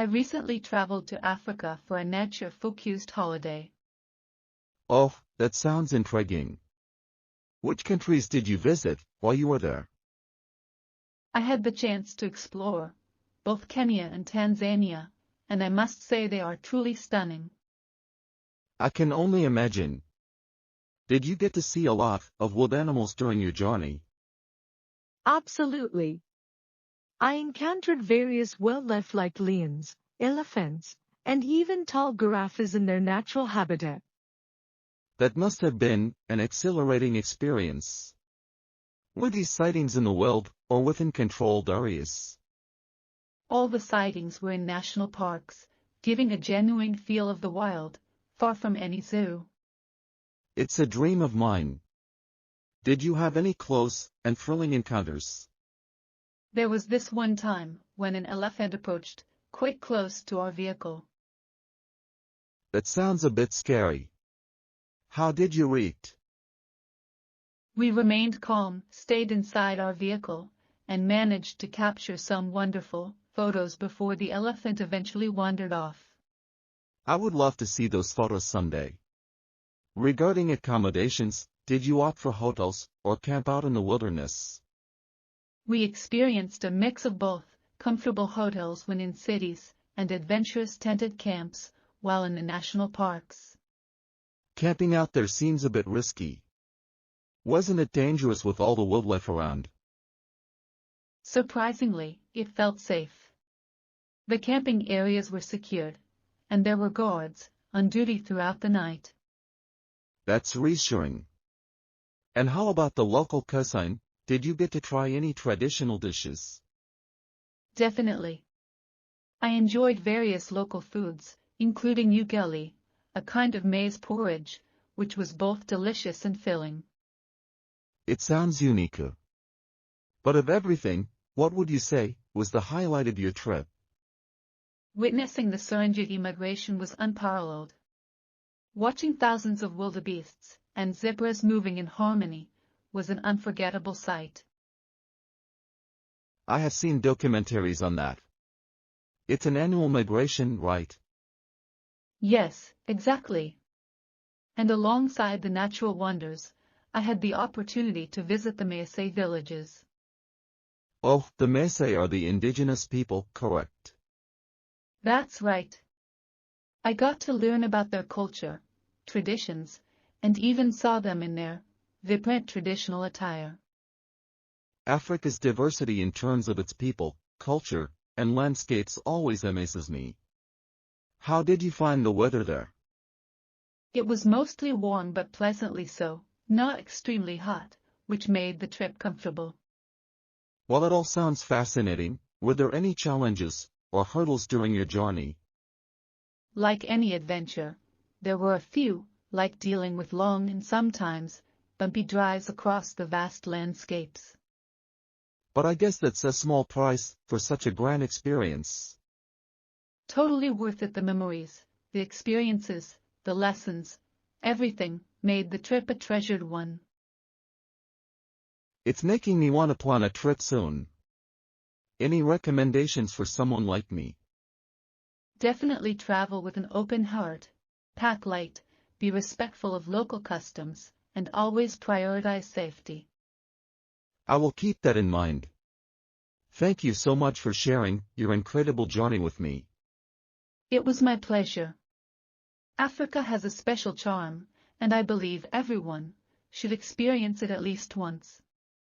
I recently traveled to Africa for a nature-focused holiday. Oh, that sounds intriguing. Which countries did you visit while you were there? I had the chance to explore both Kenya and Tanzania, and I must say they are truly stunning. I can only imagine. Did you get to see a lot of wild animals during your journey? Absolutely. I encountered various wildlife like lions, elephants, and even tall giraffes in their natural habitat. That must have been an exhilarating experience. Were these sightings in the wild or within controlled areas? All the sightings were in national parks, giving a genuine feel of the wild, far from any zoo. It's a dream of mine. Did you have any close and thrilling encounters? There was this one time when an elephant approached quite close to our vehicle. That sounds a bit scary. How did you react? We remained calm, stayed inside our vehicle, and managed to capture some wonderful photos before the elephant eventually wandered off. I would love to see those photos someday. Regarding accommodations, did you opt for hotels or camp out in the wilderness? We experienced a mix of both, comfortable hotels when in cities, and adventurous tented camps while in the national parks. Camping out there seems a bit risky. Wasn't it dangerous with all the wildlife around? Surprisingly, it felt safe. The camping areas were secured, and there were guards on duty throughout the night. That's reassuring. And how about the local cuisine? Did you get to try any traditional dishes? Definitely. I enjoyed various local foods, including ugali, a kind of maize porridge, which was both delicious and filling. It sounds unique. But of everything, what would you say was the highlight of your trip? Witnessing the Serengeti migration was unparalleled. Watching thousands of wildebeests and zebras moving in harmony was an unforgettable sight. I have seen documentaries on that. It's an annual migration, right? Yes, exactly. And alongside the natural wonders, I had the opportunity to visit the Maasai villages. Oh, the Maasai are the indigenous people, correct? That's right. I got to learn about their culture, traditions, and even saw them in their vibrant traditional attire. Africa's diversity in terms of its people, culture, and landscapes always amazes me. How did you find the weather there? It was mostly warm but pleasantly so, not extremely hot, which made the trip comfortable. While it all sounds fascinating, were there any challenges or hurdles during your journey? Like any adventure, there were a few, like dealing with long and sometimes bumpy drives across the vast landscapes. But I guess that's a small price for such a grand experience. Totally worth it. The memories, the experiences, the lessons, everything made the trip a treasured one. It's making me want to plan a trip soon. Any recommendations for someone like me? Definitely travel with an open heart, pack light, be respectful of local customs, and always prioritize safety. I will keep that in mind. Thank you so much for sharing your incredible journey with me. It was my pleasure. Africa has a special charm, and I believe everyone should experience it at least once.